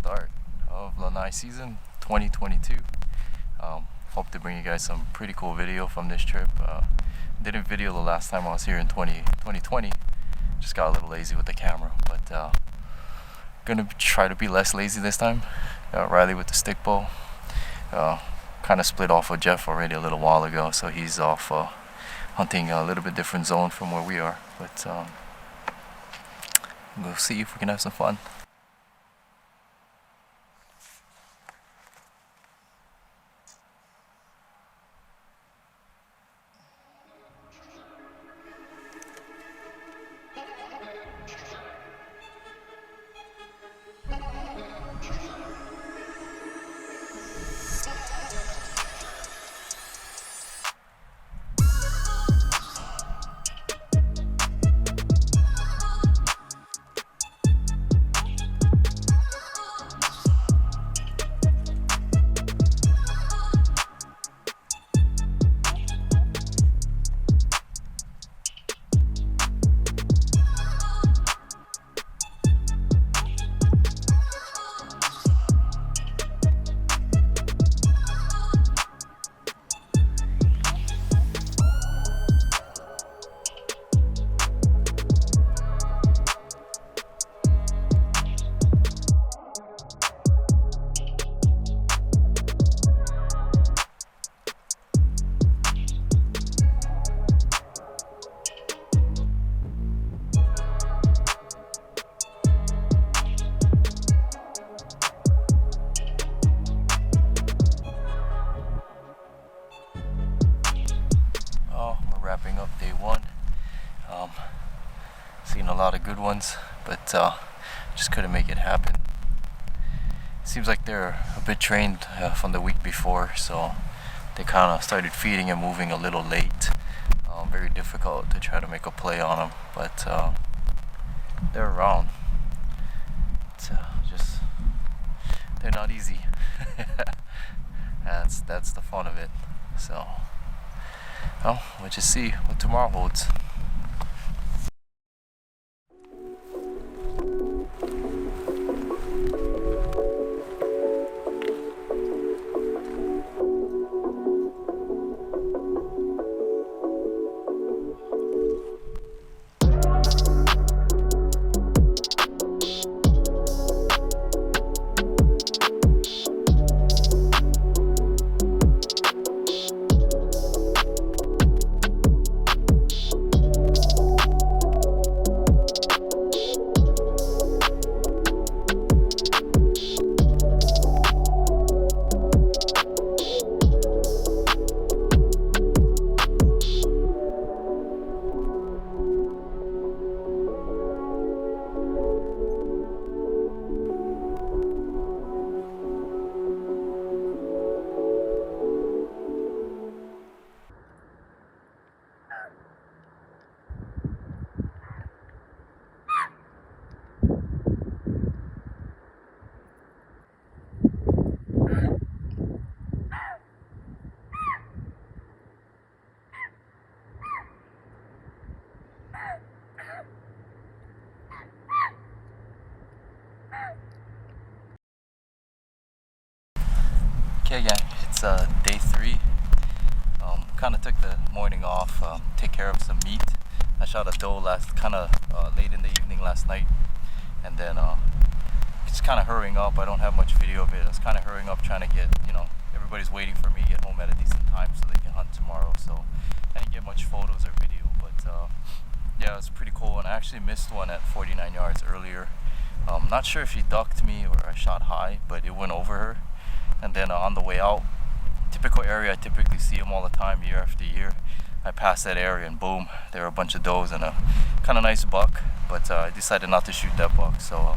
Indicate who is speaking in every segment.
Speaker 1: start of Lanai season 2022. Hope to bring you guys some pretty cool video from this trip. Didn't video the last time I was here in 2020. Just got a little lazy with the camera, but gonna try to be less lazy this time. Riley with the stick bow. Kind of split off with Jeff already a little while ago, so he's off hunting a little bit different zone from where we are. But we'll see if we can have some fun. Wrapping up day one. Seen a lot of good ones, but just couldn't make it happen. Seems like they're a bit trained from the week before, so they kind of started feeding and moving a little late. Very difficult to try to make a play on them, but they're around. It's just they're not easy. That's the fun of it. So. Well, we'll just see what tomorrow holds. Okay, gang, it's day 3. Kind of took the morning off, take care of some meat. I shot a doe late in the evening last night, and then just kind of hurrying up. I don't have much video of it. I was kind of hurrying up, trying to get, everybody's waiting for me to get home at a decent time so they can hunt tomorrow. So I didn't get much photos or video, but yeah, it was pretty cool. And I actually missed one at 49 yards earlier. Not sure if she ducked me or I shot high, but it went over her. And then on the way out, typical area, I typically see them all the time, year after year. I passed that area and boom, there were a bunch of does and a kind of nice buck, but I decided not to shoot that buck. So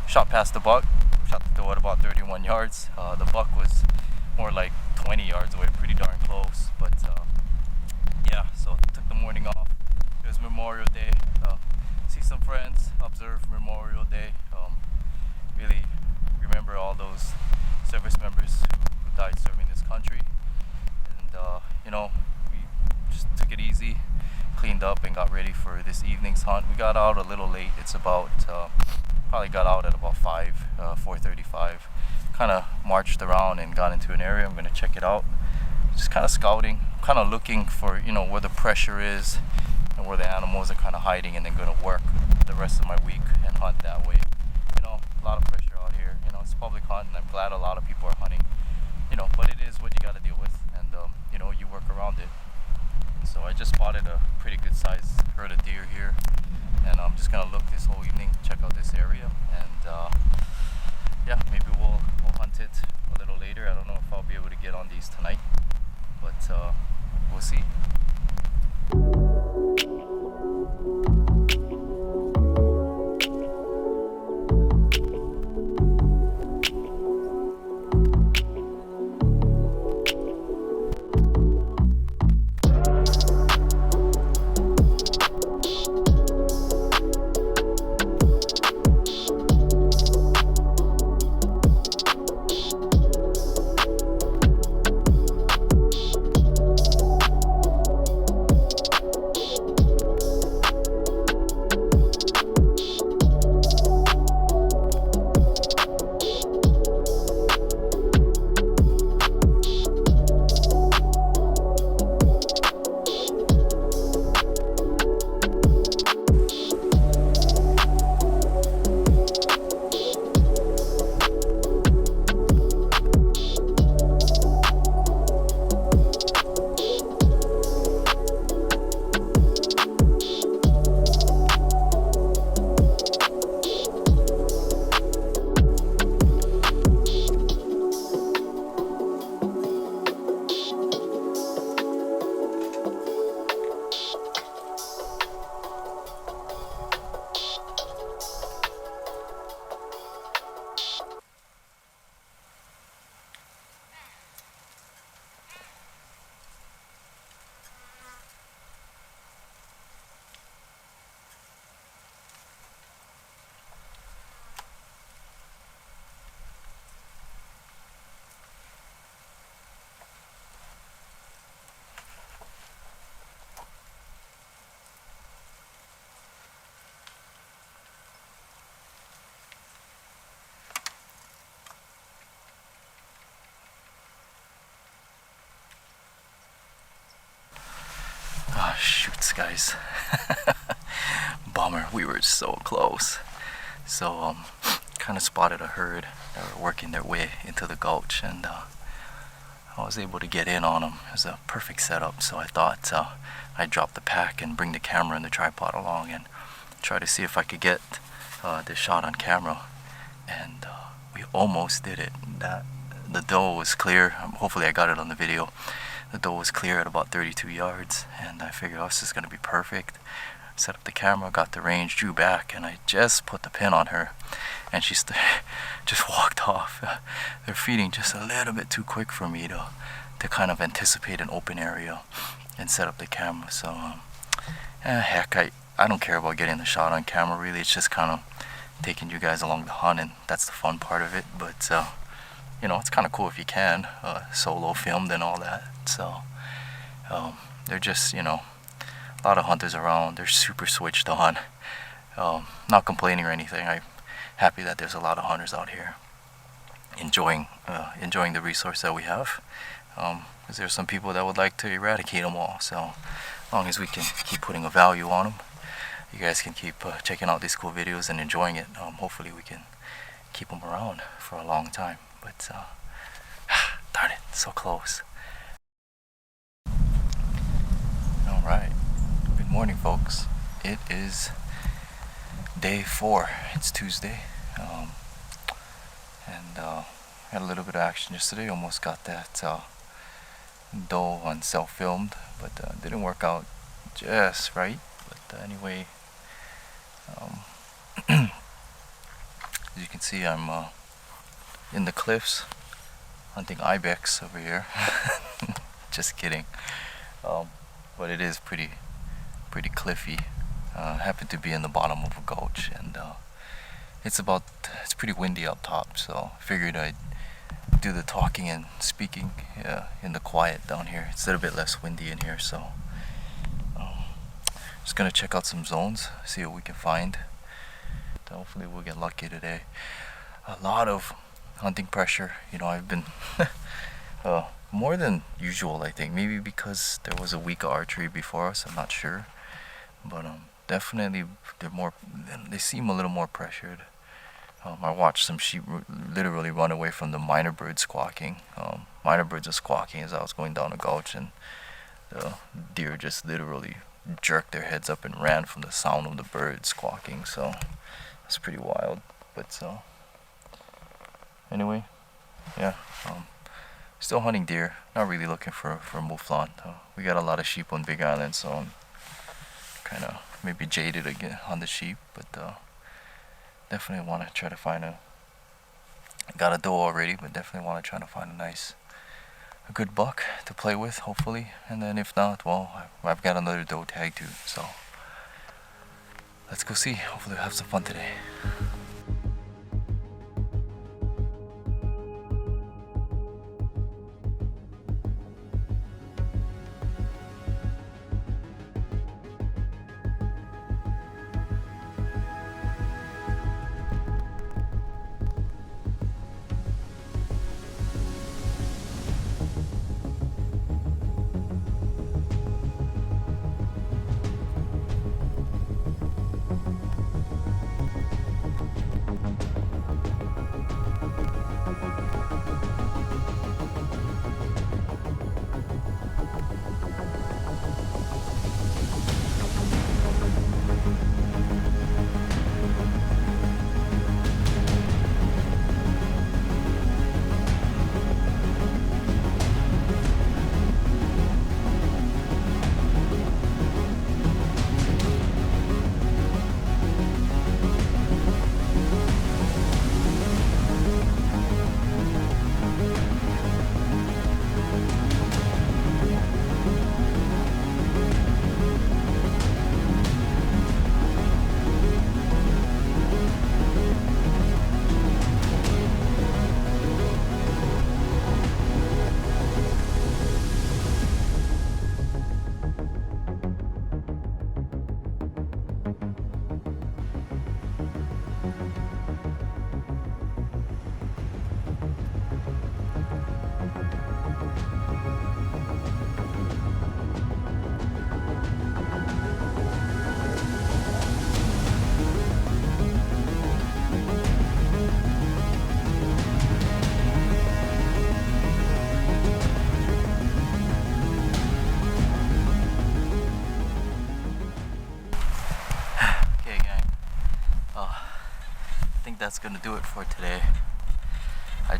Speaker 1: shot past the buck, shot the doe at about 31 yards. The buck was more like 20 yards away, pretty darn close. But yeah, so took the morning off. It was Memorial Day. See some friends, observe Memorial Day. Really remember all those service members who died serving this country. And we just took it easy, cleaned up and got ready for this evening's hunt. We got out a little late. It's about Probably got out at about 4:35. Kind of marched around and got into an area. I'm gonna check it out. Just kind of scouting, kind of looking for, you know, where the pressure is and where the animals are kind of hiding, and then gonna work the rest of my week and hunt that way. You know, a lot of pressure out here. You know, it's public hunt, and I'm glad a lot of people are hunting. You know, but it is what you got to deal with, and you know, you work around it. So I just spotted a pretty good sized herd of deer here, and I'm just gonna look this whole evening, check out this area, and yeah, maybe we'll hunt it a little later. I don't know if I'll be able to get on these tonight, but we'll see. Ah, shoots, guys. Bummer, we were so close. So kind of spotted a herd that were working their way into the gulch, and I was able to get in on them. It was a perfect setup, so I thought I'd drop the pack and bring the camera and the tripod along and try to see if I could get this shot on camera. And we almost did it. The doe was clear. Hopefully I got it on the video. The doe was clear at about 32 yards, and I figured, oh, this is going to be perfect. Set up the camera, got the range, drew back, and I just put the pin on her, and she just walked off. They're feeding just a little bit too quick for me to kind of anticipate an open area and set up the camera. So heck, I don't care about getting the shot on camera, really. It's just kind of taking you guys along the hunt, and that's the fun part of it. But you know, it's kind of cool if you can solo filmed and all that. So they're just, you know, a lot of hunters around. They're super switched on. Not complaining or anything. I'm happy that there's a lot of hunters out here enjoying the resource that we have. Because there's some people that would like to eradicate them all. So as long as we can keep putting a value on them, you guys can keep checking out these cool videos and enjoying it. Hopefully we can keep them around for a long time. But darn it, so close. All right. Good morning, folks. It is day 4. It's Tuesday, and had a little bit of action yesterday. Almost got that doe on self-filmed, but didn't work out just right. But anyway, as you can see, I'm in the cliffs hunting ibex over here. Just kidding. But it is pretty cliffy. Happened to be in the bottom of a gulch, and it's pretty windy up top, so I figured I'd do the talking and speaking in the quiet down here. It's a little bit less windy in here, so just gonna check out some zones, see what we can find. hopefully we'll get lucky today. A lot of hunting pressure. I've been more than usual, I think. Maybe because there was a week of archery before us, I'm not sure. But definitely they seem a little more pressured. I watched some sheep literally run away from the minor bird squawking. Minor birds are squawking as I was going down a gulch, and the deer just literally jerked their heads up and ran from the sound of the birds squawking. So it's pretty wild. But anyway, yeah, still hunting deer. Not really looking for mouflon. We got a lot of sheep on Big Island, so I'm kind of maybe jaded again on the sheep, but definitely want to try to find got a doe already, but definitely want to try to find a good buck to play with, hopefully. And then if not, well, I've got another doe tag too, so let's go see. Hopefully we'll have some fun today. That's gonna do it for today. I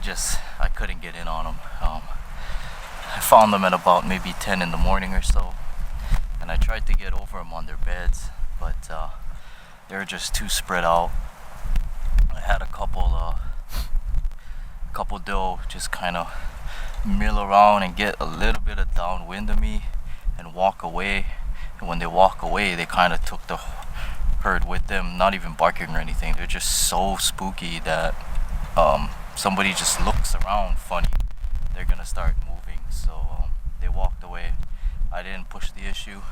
Speaker 1: couldn't get in on them. I found them at about maybe 10 in the morning or so, and I tried to get over them on their beds, but they're just too spread out. I had a couple doe just kind of mill around and get a little bit of downwind of me and walk away, and when they walk away they kind of took the herd with them, not even barking or anything. They're just so spooky that somebody just looks around funny, they're gonna start moving. So they walked away. I didn't push the issue.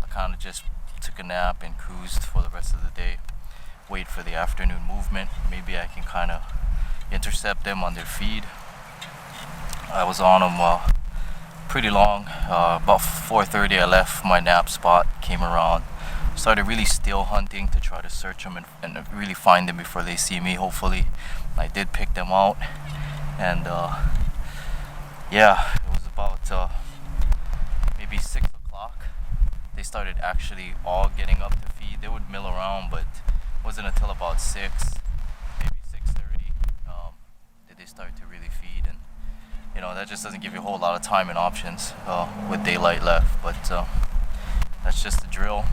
Speaker 1: I kind of just took a nap and cruised for the rest of the day, wait for the afternoon movement. Maybe I can kind of intercept them on their feed. I was on them pretty long. About 4:30 I left my nap spot, came around, started really still hunting to try to search them and really find them before they see me, hopefully. I did pick them out, and yeah, it was about maybe 6 o'clock. They started actually all getting up to feed. They would mill around, but it wasn't until about 6, maybe 6:30, did they start to really feed. And that just doesn't give you a whole lot of time and options with daylight left, but that's just the drill.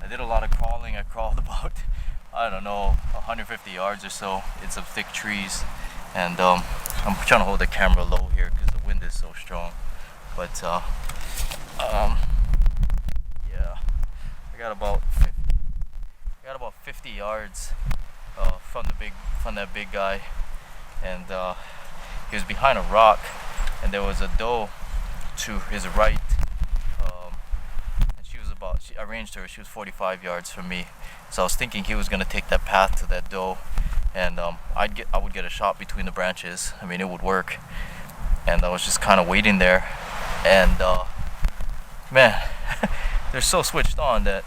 Speaker 1: I did a lot of crawling. I crawled about, 150 yards or so. It's of thick trees, and I'm trying to hold the camera low here because the wind is so strong. But yeah, I got about 50 yards from that big guy, and he was behind a rock, and there was a doe to his right. I ranged her. She was 45 yards from me, so I was thinking he was gonna take that path to that doe, and I would get a shot between the branches. I mean, it would work. And I was just kind of waiting there, and man, they're so switched on that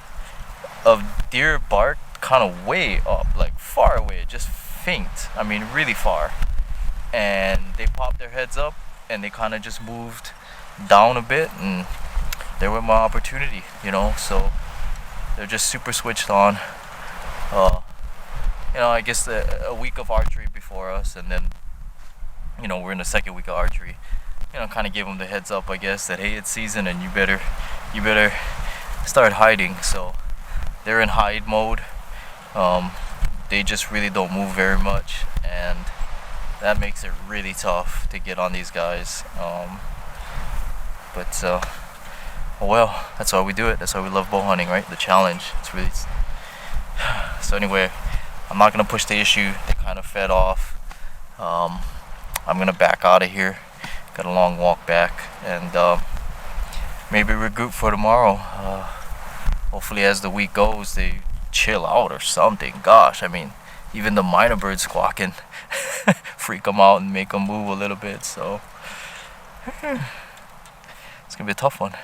Speaker 1: a deer bark kind of way up, like far away, just faint. I mean, really far. And they popped their heads up, and they kind of just moved down a bit, and there went my opportunity, you know. So they're just super switched on. You know, I guess a week of archery before us, and then, you know, we're in the second week of archery. You know, kind of give them the heads up, I guess, that hey, it's season and you better start hiding. So they're in hide mode. They just really don't move very much, and that makes it really tough to get on these guys. But oh well, that's why we do it. That's why we love bow hunting, right? The challenge. It's really so. Anyway, I'm not gonna push the issue. They kind of fed off. I'm gonna back out of here. Got a long walk back, and maybe regroup for tomorrow. Hopefully, as the week goes, they chill out or something. Gosh, I mean, even the minor birds squawking freak them out and make them move a little bit. So it's gonna be a tough one.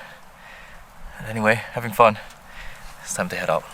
Speaker 1: Anyway, having fun. It's time to head out.